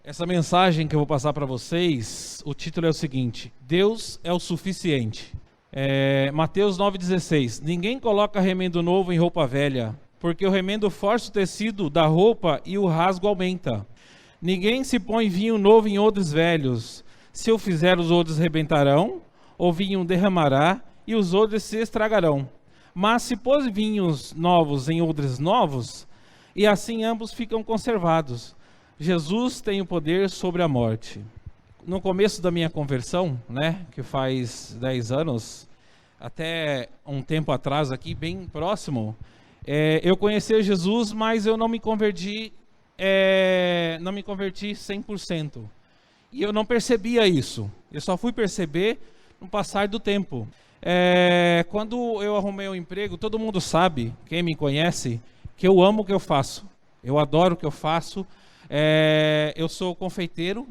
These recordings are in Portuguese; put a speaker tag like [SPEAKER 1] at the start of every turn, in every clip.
[SPEAKER 1] Essa mensagem que eu vou passar para vocês, o título é o seguinte: Deus é o suficiente. Mateus 9,16. Ninguém coloca remendo novo em roupa velha, porque o remendo força o tecido da roupa e o rasgo aumenta. Ninguém se põe vinho novo em odres velhos. Se o fizer, os odres rebentarão, o vinho derramará e os odres se estragarão. Mas se pôs vinhos novos em odres novos, e assim ambos ficam conservados. Jesus tem o poder sobre a morte. No começo da minha conversão, que faz 10 anos, até um tempo atrás aqui, bem próximo, eu conheci Jesus, mas eu não me converti 100%. E eu não percebia isso. Eu só fui perceber no passar do tempo. Quando eu arrumei um emprego, todo mundo sabe, quem me conhece, que eu amo o que eu faço. Eu adoro o que eu faço. Eu sou confeiteiro,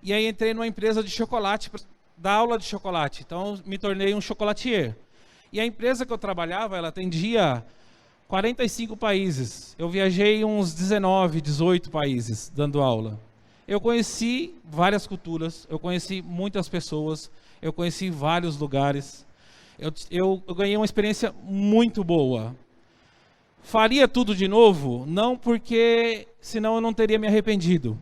[SPEAKER 1] E aí entrei numa empresa de chocolate, dar aula de chocolate. Então me tornei um chocolatier. E a empresa que eu trabalhava, ela atendia 45 países. Eu viajei uns 19, 18 países dando aula. Eu conheci várias culturas, eu conheci muitas pessoas, eu conheci vários lugares. Eu ganhei uma experiência muito boa. Faria tudo de novo? Não, porque senão eu não teria me arrependido.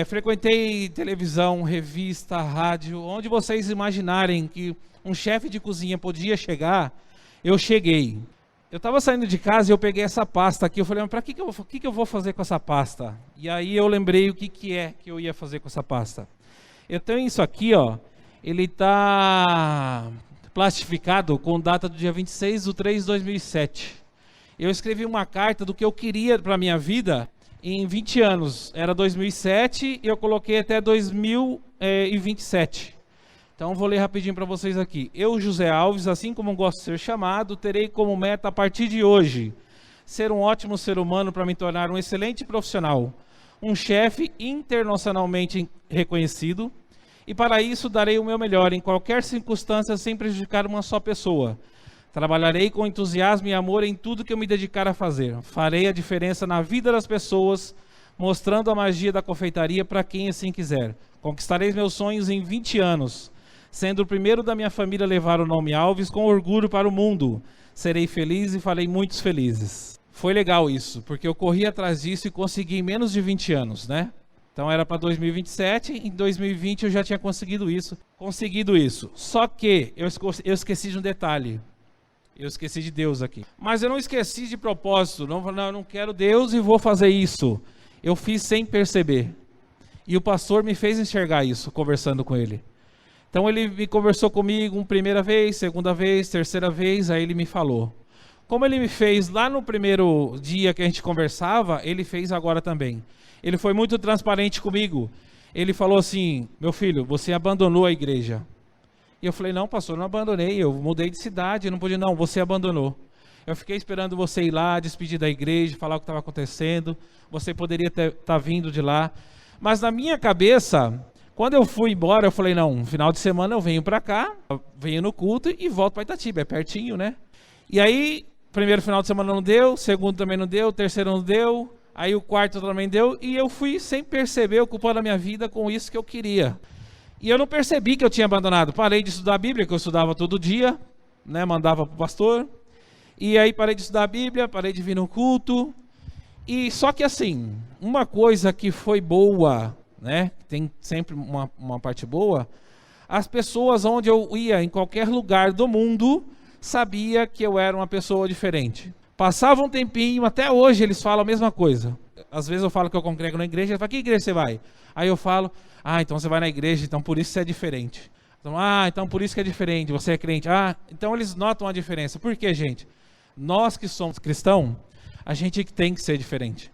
[SPEAKER 1] Frequentei televisão, revista, rádio, onde vocês imaginarem que um chefe de cozinha podia chegar, eu cheguei. Eu estava saindo de casa e eu peguei essa pasta aqui, eu falei, mas para que eu vou fazer com essa pasta? E aí eu lembrei o que eu ia fazer com essa pasta. Eu tenho isso aqui, ele está plastificado com data do dia 26/3/2007. Eu escrevi uma carta do que eu queria para a minha vida em 20 anos. Era 2007 e eu coloquei até 2027. Então vou ler rapidinho para vocês aqui. Eu, José Alves, assim como gosto de ser chamado, terei como meta a partir de hoje ser um ótimo ser humano para me tornar um excelente profissional, um chefe internacionalmente reconhecido, e para isso darei o meu melhor em qualquer circunstância sem prejudicar uma só pessoa. Trabalharei com entusiasmo e amor em tudo que eu me dedicar a fazer. Farei a diferença na vida das pessoas, mostrando a magia da confeitaria para quem assim quiser. Conquistarei meus sonhos em 20 anos, sendo o primeiro da minha família a levar o nome Alves com orgulho para o mundo. Serei feliz e farei muitos felizes. Foi legal isso, porque eu corri atrás disso e consegui em menos de 20 anos, Então era para 2027, em 2020 eu já tinha conseguido isso. Só que eu esqueci de um detalhe. Eu esqueci de Deus aqui. Mas eu não esqueci de propósito. Eu não quero Deus e vou fazer isso. Eu fiz sem perceber. E o pastor me fez enxergar isso, conversando com ele. Então ele me conversou comigo uma primeira vez, segunda vez, terceira vez, aí ele me falou. Como ele me fez lá no primeiro dia que a gente conversava, ele fez agora também. Ele foi muito transparente comigo. Ele falou assim, meu filho, você abandonou a igreja. E eu falei, não, pastor, não abandonei, eu mudei de cidade, eu não podia, não, você abandonou. Eu fiquei esperando você ir lá, despedir da igreja, falar o que estava acontecendo, você poderia estar vindo de lá. Mas na minha cabeça, quando eu fui embora, eu falei, não, no final de semana eu venho para cá, venho no culto e volto para Itatiba, é pertinho, E aí, primeiro final de semana não deu, segundo também não deu, terceiro não deu, aí o quarto também deu, e eu fui sem perceber, ocupando a minha vida com isso que eu queria. E eu não percebi que eu tinha abandonado. Parei de estudar a Bíblia, que eu estudava todo dia, mandava para o pastor. E aí parei de estudar a Bíblia, parei de vir no culto. E só que assim, uma coisa que foi boa, tem sempre uma parte boa, as pessoas onde eu ia, em qualquer lugar do mundo, sabia que eu era uma pessoa diferente. Passava um tempinho, até hoje eles falam a mesma coisa. Às vezes eu falo que eu congrego na igreja, eles falam, que igreja você vai? Aí eu falo, então você vai na igreja, então por isso você é diferente. Então, então por isso que é diferente, você é crente. Então eles notam a diferença. Por quê, gente? Nós que somos cristãos, a gente tem que ser diferente.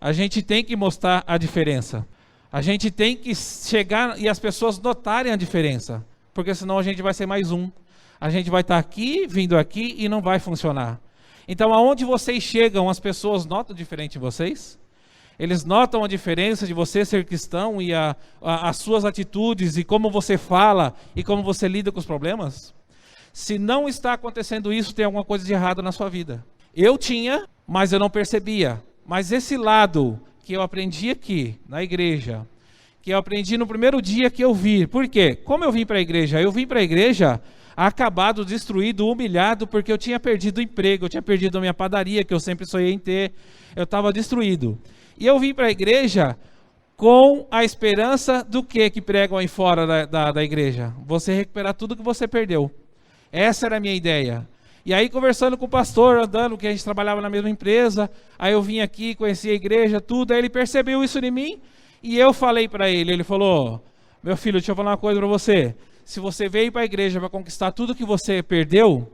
[SPEAKER 1] A gente tem que mostrar a diferença. A gente tem que chegar e as pessoas notarem a diferença. Porque senão a gente vai ser mais um. A gente vai estar aqui, vindo aqui e não vai funcionar. Então aonde vocês chegam, as pessoas notam diferente em vocês? Eles notam a diferença de você ser cristão e as suas atitudes e como você fala e como você lida com os problemas? Se não está acontecendo isso, tem alguma coisa de errado na sua vida. Eu tinha, mas eu não percebia. Mas esse lado que eu aprendi aqui, na igreja, que eu aprendi no primeiro dia que eu vi. Por quê? Como eu vim para a igreja? Eu vim para a igreja acabado, destruído, humilhado, porque eu tinha perdido o emprego, eu tinha perdido a minha padaria, que eu sempre sonhei em ter, eu estava destruído. E eu vim para a igreja com a esperança do que pregam aí fora da igreja? Você recuperar tudo que você perdeu. Essa era a minha ideia. E aí, conversando com o pastor, andando, que a gente trabalhava na mesma empresa, aí eu vim aqui, conheci a igreja, tudo, aí ele percebeu isso em mim, e eu falei para ele, ele falou, meu filho, deixa eu falar uma coisa para você, se você veio para a igreja para conquistar tudo que você perdeu,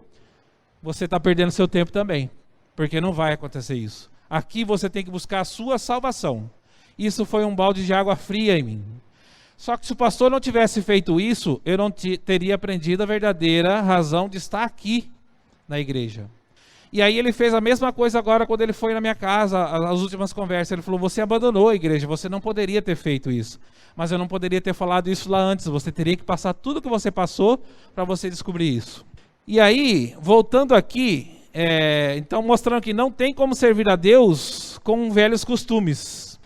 [SPEAKER 1] você está perdendo seu tempo também, porque não vai acontecer isso. Aqui você tem que buscar a sua salvação. Isso foi um balde de água fria em mim. Só que se o pastor não tivesse feito isso, eu não teria aprendido a verdadeira razão de estar aqui na igreja. E aí ele fez a mesma coisa agora quando ele foi na minha casa, as últimas conversas. Ele falou, você abandonou a igreja, você não poderia ter feito isso. Mas eu não poderia ter falado isso lá antes, você teria que passar tudo que você passou para você descobrir isso. E aí, voltando aqui, então mostrando que não tem como servir a Deus com velhos costumes.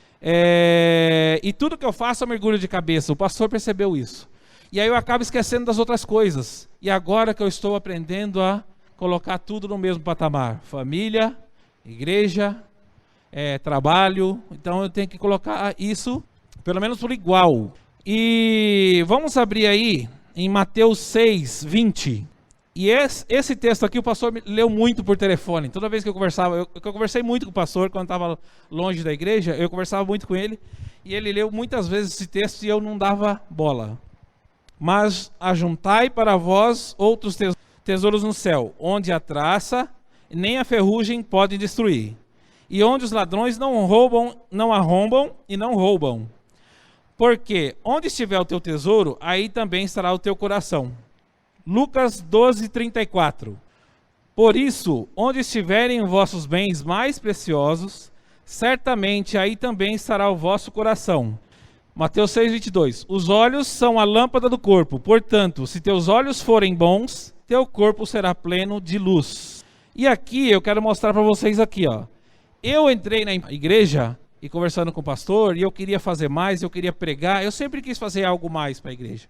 [SPEAKER 1] E tudo que eu faço eu mergulho de cabeça, o pastor percebeu isso. E aí eu acabo esquecendo das outras coisas. E agora que eu estou aprendendo a colocar tudo no mesmo patamar. Família, igreja, trabalho. Então eu tenho que colocar isso, pelo menos por igual. E vamos abrir aí em Mateus 6, 20. E esse texto aqui o pastor leu muito por telefone. Toda vez que eu conversava, eu conversei muito com o pastor quando estava longe da igreja, eu conversava muito com ele. E ele leu muitas vezes esse texto e eu não dava bola. Mas ajuntai para vós outros tesouros no céu, onde a traça nem a ferrugem podem destruir, e onde os ladrões não arrombam e não roubam. Porque onde estiver o teu tesouro, aí também estará o teu coração. Lucas 12, 34. Por isso, onde estiverem os vossos bens mais preciosos, certamente aí também estará o vosso coração. Mateus 6, 22. Os olhos são a lâmpada do corpo, portanto, se teus olhos forem bons, teu corpo será pleno de luz. E aqui eu quero mostrar para vocês aqui, ó. Eu entrei na igreja e conversando com o pastor, e eu queria fazer mais, eu queria pregar, eu sempre quis fazer algo mais para a igreja.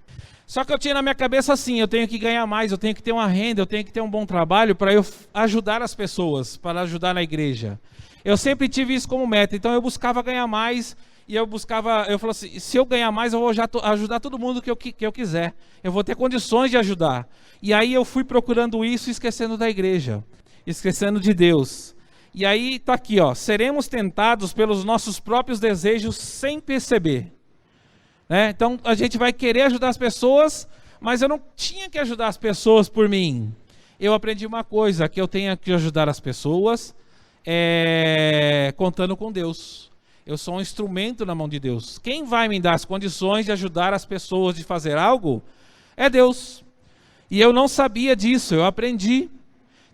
[SPEAKER 1] Só que eu tinha na minha cabeça assim, eu tenho que ganhar mais, eu tenho que ter uma renda, eu tenho que ter um bom trabalho para eu ajudar as pessoas, para ajudar na igreja. Eu sempre tive isso como meta, então eu buscava ganhar mais. E eu falei assim, se eu ganhar mais, eu vou ajudar todo mundo que eu quiser. Eu vou ter condições de ajudar. E aí eu fui procurando isso, esquecendo da igreja, esquecendo de Deus. E aí está aqui, ó, seremos tentados pelos nossos próprios desejos sem perceber. Então a gente vai querer ajudar as pessoas, mas eu não tinha que ajudar as pessoas por mim. Eu aprendi uma coisa, que eu tenho que ajudar as pessoas contando com Deus. Eu sou um instrumento na mão de Deus. Quem vai me dar as condições de ajudar as pessoas de fazer algo é Deus. E eu não sabia disso, eu aprendi.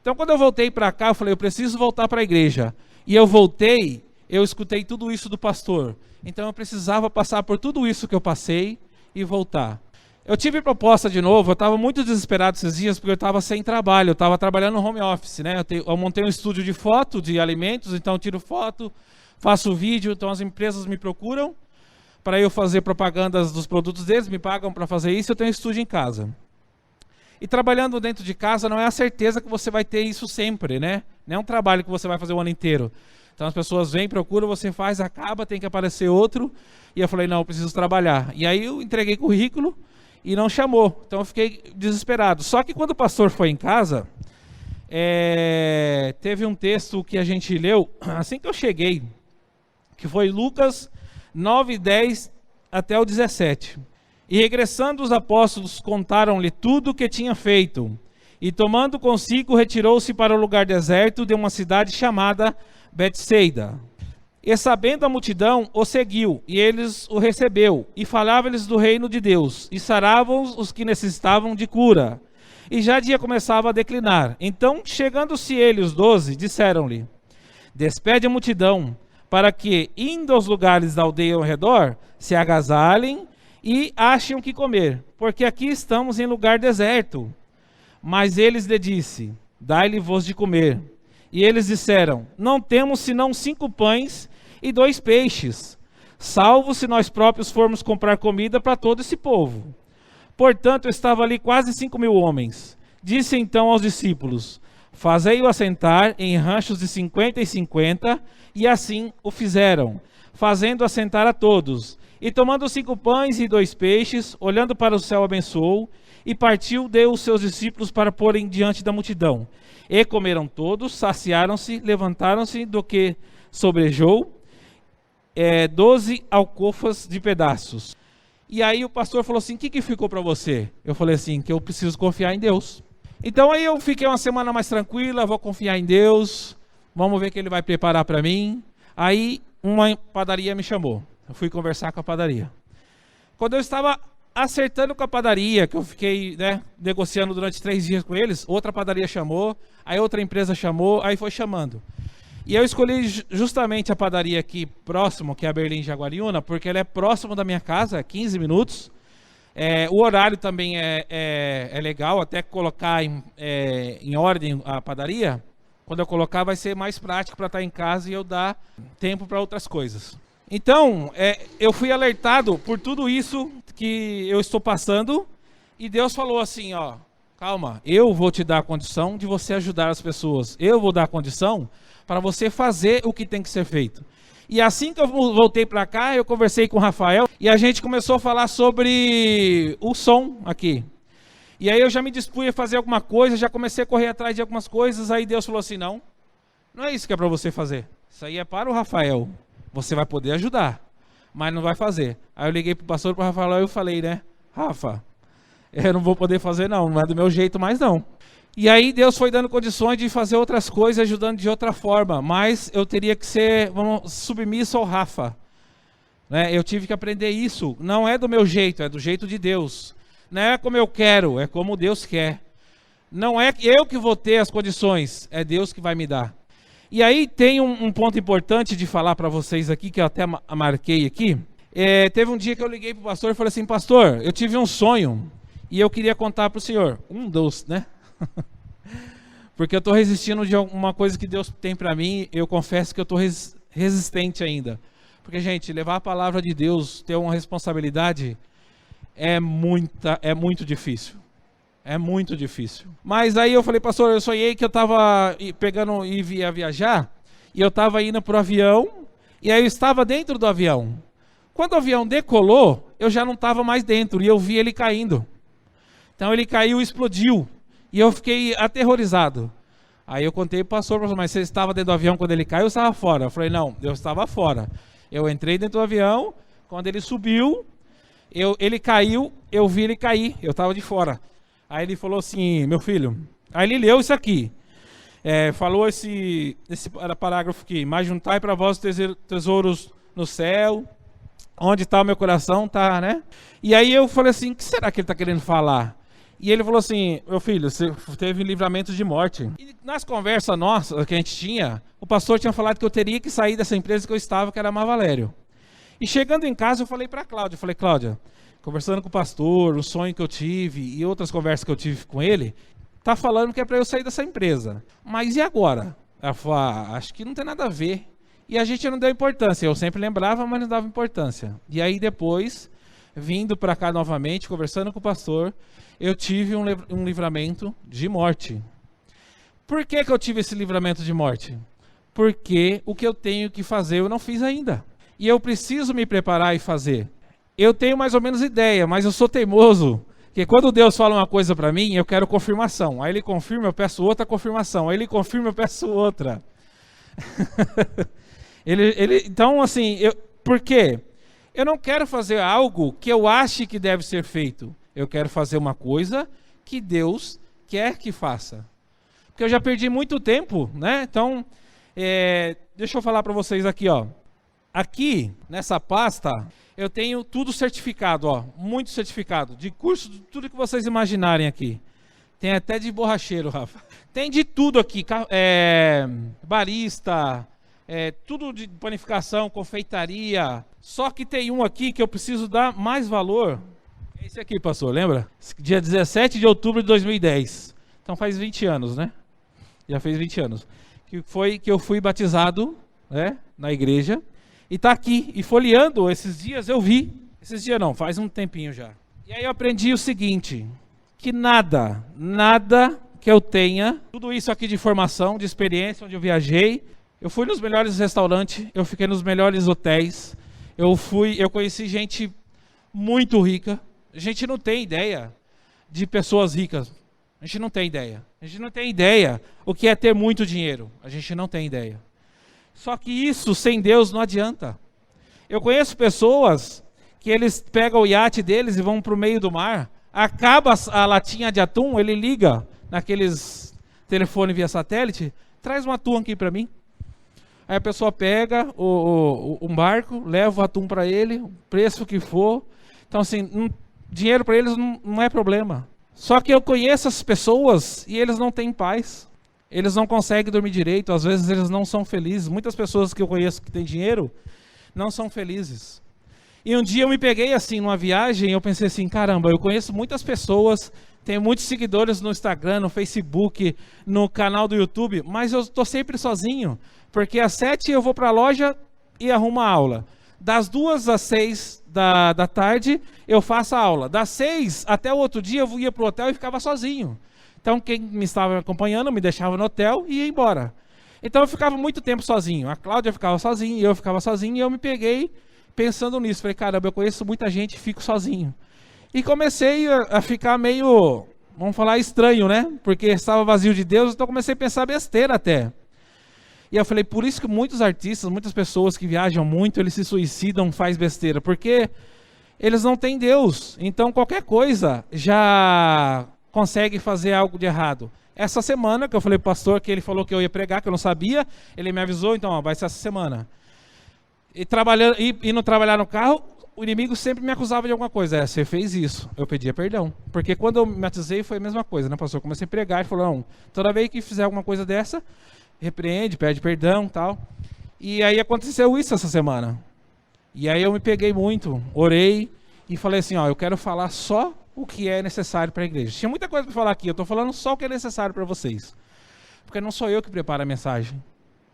[SPEAKER 1] Então quando eu voltei para cá, eu falei, eu preciso voltar para a igreja. E eu voltei, eu escutei tudo isso do pastor. Então eu precisava passar por tudo isso que eu passei e voltar. Eu tive proposta de novo, eu estava muito desesperado esses dias, porque eu estava sem trabalho, eu estava trabalhando no home office, né? Eu montei um estúdio de foto, de alimentos, então eu tiro foto, faço vídeo, então as empresas me procuram para eu fazer propagandas dos produtos deles, me pagam para fazer isso, eu tenho um estúdio em casa. E trabalhando dentro de casa não é a certeza que você vai ter isso sempre, né? Não é um trabalho que você vai fazer o ano inteiro. Então as pessoas vêm, procuram, você faz, acaba, tem que aparecer outro. E eu falei, não, eu preciso trabalhar. E aí eu entreguei currículo e não chamou. Então eu fiquei desesperado. Só que quando o pastor foi em casa, teve um texto que a gente leu assim que eu cheguei, que foi Lucas 9, 10 até o 17. E regressando os apóstolos, contaram-lhe tudo o que tinha feito. E tomando consigo, retirou-se para o lugar deserto de uma cidade chamada Betsaida. E sabendo a multidão, o seguiu, e eles o recebeu, e falava-lhes do reino de Deus, e saravam os que necessitavam de cura. E já dia começava a declinar. Então, chegando-se ele, os 12, disseram-lhe, despede a multidão, para que, indo aos lugares da aldeia ao redor, se agasalhem e achem o que comer, porque aqui estamos em lugar deserto. Mas eles lhe disse, dai-lhe-vos de comer. E eles disseram, não temos senão 5 pães e 2 peixes, salvo se nós próprios formos comprar comida para todo esse povo. Portanto, estava ali quase 5.000 homens. Disse então aos discípulos: fazei-o assentar em ranchos de 50 e 50, e assim o fizeram, fazendo assentar a todos. E tomando 5 pães e 2 peixes, olhando para o céu, abençoou, e partiu, deu os seus discípulos para porem diante da multidão. E comeram todos, saciaram-se, levantaram-se do que sobrejou, 12 alcofas de pedaços. E aí o pastor falou assim: o que ficou para você? Eu falei assim: que eu preciso confiar em Deus. Então aí eu fiquei uma semana mais tranquila, vou confiar em Deus, vamos ver o que Ele vai preparar para mim. Aí uma padaria me chamou, eu fui conversar com a padaria. Quando eu estava acertando com a padaria, que eu fiquei negociando durante 3 dias com eles, outra padaria chamou, aí outra empresa chamou, aí foi chamando. E eu escolhi justamente a padaria aqui próximo, que é a Berlim Jaguariúna, porque ela é próximo da minha casa, 15 minutos. O horário também é legal, até colocar em ordem a padaria. Quando eu colocar vai ser mais prático para estar em casa e eu dar tempo para outras coisas. Então, eu fui alertado por tudo isso que eu estou passando, e Deus falou assim, ó: calma, eu vou te dar a condição de você ajudar as pessoas, eu vou dar a condição para você fazer o que tem que ser feito. E assim que eu voltei para cá, eu conversei com o Rafael, e a gente começou a falar sobre o som aqui. E aí eu já me dispus a fazer alguma coisa, já comecei a correr atrás de algumas coisas, aí Deus falou assim: não é isso que é para você fazer, isso aí é para o Rafael, você vai poder ajudar, mas não vai fazer. Aí eu liguei para o pastor, para o Rafael, e eu falei, Rafa, eu não vou poder fazer não é do meu jeito mais não. E aí Deus foi dando condições de fazer outras coisas, ajudando de outra forma, mas eu teria que ser submisso ao Rafa. Eu tive que aprender isso, não é do meu jeito, é do jeito de Deus. Não é como eu quero, é como Deus quer. Não é eu que vou ter as condições, é Deus que vai me dar. E aí tem um ponto importante de falar para vocês aqui, que eu até marquei aqui. Teve um dia que eu liguei para o pastor e falei assim: pastor, eu tive um sonho e eu queria contar para o senhor. Porque eu estou resistindo de alguma coisa que Deus tem para mim. Eu confesso que eu estou resistente ainda. Porque, gente, levar a palavra de Deus, ter uma responsabilidade, é muito difícil. É muito difícil. Mas aí eu falei: pastor, eu sonhei que eu estava ia viajar, e eu estava indo para o avião, e aí eu estava dentro do avião. Quando o avião decolou, eu já não estava mais dentro, e eu vi ele caindo. Então ele caiu e explodiu. E eu fiquei aterrorizado. Aí eu contei para o pastor: mas você estava dentro do avião quando ele caiu ou estava fora? Eu falei: não, eu estava fora. Eu entrei dentro do avião, quando ele subiu, ele caiu, eu vi ele cair, eu estava de fora. Aí ele falou assim: meu filho, aí ele leu isso aqui, falou esse parágrafo aqui: mas juntai para vós tesouros no céu, onde está o meu coração, tá, né? E aí eu falei assim: o que será que ele está querendo falar? E ele falou assim: meu filho, você teve livramentos de morte. E nas conversas nossas que a gente tinha, o pastor tinha falado que eu teria que sair dessa empresa que eu estava, que era a Mavalério. E chegando em casa, eu falei para a Cláudia, Cláudia, conversando com o pastor, o sonho que eu tive e outras conversas que eu tive com ele, tá falando que é para eu sair dessa empresa. Mas e agora? Ela falou: acho que não tem nada a ver. E a gente não deu importância. Eu sempre lembrava, mas não dava importância. E aí depois, vindo para cá novamente, conversando com o pastor, eu tive um livramento de morte. Por que eu tive esse livramento de morte? Porque o que eu tenho que fazer eu não fiz ainda. E eu preciso me preparar e fazer. Eu tenho mais ou menos ideia, mas eu sou teimoso. Porque quando Deus fala uma coisa para mim, eu quero confirmação. Aí Ele confirma, eu peço outra confirmação. Aí Ele confirma, eu peço outra. Então, assim, por quê? Eu não quero fazer algo que eu ache que deve ser feito. Eu quero fazer uma coisa que Deus quer que faça. Porque eu já perdi muito tempo, né? Então, deixa eu falar para vocês aqui, ó. Aqui, nessa pasta, eu tenho tudo certificado, ó. Muito certificado. De curso, de tudo que vocês imaginarem aqui. Tem até de borracheiro, Rafa. Tem de tudo aqui. Barista, tudo de panificação, confeitaria. Só que tem um aqui que eu preciso dar mais valor. Esse aqui, pastor, lembra? Dia 17 de outubro de 2010. Então faz 20 anos, né? Já fez 20 anos. Que foi que eu fui batizado, né, na igreja. E está aqui. E folheando esses dias eu vi. Esses dias não, faz um tempinho já. E aí eu aprendi o seguinte, que nada que eu tenha, tudo isso aqui de formação, de experiência, onde eu viajei, eu fui nos melhores restaurantes, eu fiquei nos melhores hotéis, eu conheci gente muito rica. A gente não tem ideia de pessoas ricas. A gente não tem ideia. A gente não tem ideia o que é ter muito dinheiro. A gente não tem ideia. Só que isso, sem Deus, não adianta. Eu conheço pessoas que eles pegam o iate deles e vão para o meio do mar, acaba a latinha de atum, ele liga naqueles telefones via satélite, traz um atum aqui para mim. Aí a pessoa pega um barco, leva o atum para ele, o preço que for. Então assim, dinheiro para eles não é problema. Só que eu conheço as pessoas e eles não têm paz. Eles não conseguem dormir direito, às vezes eles não são felizes. Muitas pessoas que eu conheço que têm dinheiro não são felizes. E um dia eu me peguei assim numa viagem e eu pensei assim, caramba, eu conheço muitas pessoas, tenho muitos seguidores no Instagram, no Facebook, no canal do YouTube, mas eu estou sempre sozinho, porque às 7 eu vou para a loja e arrumo a aula. Das 2 às 6 da tarde eu faço a aula. Das 6 até o outro dia eu ia para o hotel e ficava sozinho. Então quem me estava acompanhando me deixava no hotel e ia embora. Então eu ficava muito tempo sozinho. A Cláudia ficava sozinha, eu ficava sozinho e eu me peguei pensando nisso. Falei, caramba, eu conheço muita gente e fico sozinho. E comecei a ficar meio, vamos falar, estranho, né? Porque estava vazio de Deus, então comecei a pensar besteira até. E eu falei, por isso que muitos artistas, muitas pessoas que viajam muito, eles se suicidam, faz besteira. Porque eles não têm Deus. Então qualquer coisa já consegue fazer algo de errado. Essa semana que eu falei pro pastor que ele falou que eu ia pregar, que eu não sabia, ele me avisou, então ó, vai ser essa semana. Indo trabalhar no carro, o inimigo sempre me acusava de alguma coisa. Você fez isso. Eu pedia perdão. Porque quando eu me batizei foi a mesma coisa, né, pastor? Eu comecei a pregar e falou, não, toda vez que fizer alguma coisa dessa, repreende, pede perdão e tal. E aí aconteceu isso essa semana. E aí eu me peguei muito, orei e falei assim, ó, eu quero falar só o que é necessário para a igreja. Tinha muita coisa para falar aqui, eu estou falando só o que é necessário para vocês. Porque não sou eu que preparo a mensagem,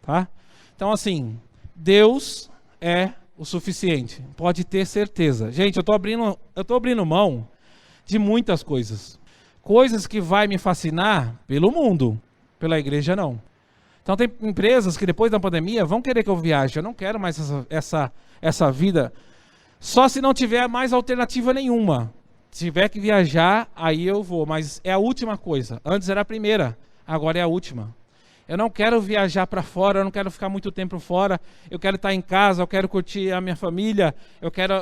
[SPEAKER 1] tá? Então assim, Deus é o suficiente, pode ter certeza. Gente, eu estou abrindo mão de muitas coisas. Coisas que vai me fascinar pelo mundo, pela igreja não. Então tem empresas que depois da pandemia vão querer que eu viaje. Eu não quero mais essa vida, só se não tiver mais alternativa nenhuma. Se tiver que viajar, aí eu vou, mas é a última coisa. Antes era a primeira, agora é a última. Eu não quero viajar para fora, eu não quero ficar muito tempo fora, eu quero estar em casa, eu quero curtir a minha família, eu quero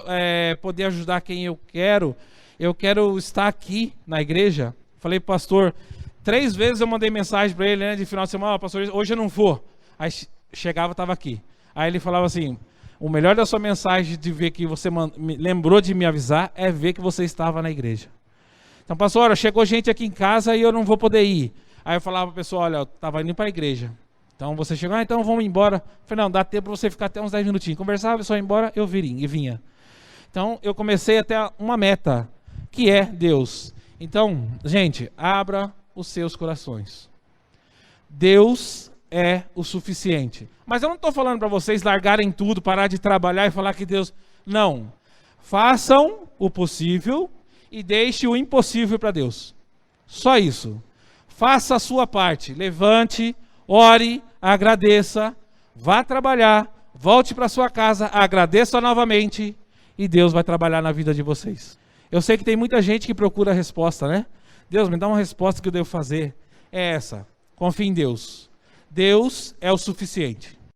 [SPEAKER 1] poder ajudar quem eu quero estar aqui na igreja. Falei pro pastor, 3 vezes eu mandei mensagem para ele, né, de final de semana, pastor, hoje eu não vou. Aí chegava, estava aqui. Aí ele falava assim, o melhor da sua mensagem de ver que você lembrou de me avisar é ver que você estava na igreja. Então, pastor, chegou gente aqui em casa e eu não vou poder ir. Aí eu falava para a pessoa, olha, eu estava indo para a igreja. Então você chegou, então vamos embora. Eu falei, não, dá tempo para você ficar até uns 10 minutinhos. Conversava, a pessoa ia embora, eu vinha. Então eu comecei até uma meta, que é Deus. Então, gente, abra os seus corações. Deus é o suficiente. Mas eu não estou falando para vocês largarem tudo, parar de trabalhar e falar que Deus... Não. Façam o possível e deixe o impossível para Deus. Só isso. Faça a sua parte. Levante, ore, agradeça, vá trabalhar, volte para sua casa, agradeça novamente e Deus vai trabalhar na vida de vocês. Eu sei que tem muita gente que procura a resposta, né? Deus, me dá uma resposta que eu devo fazer. É essa. Confie em Deus. Deus é o suficiente.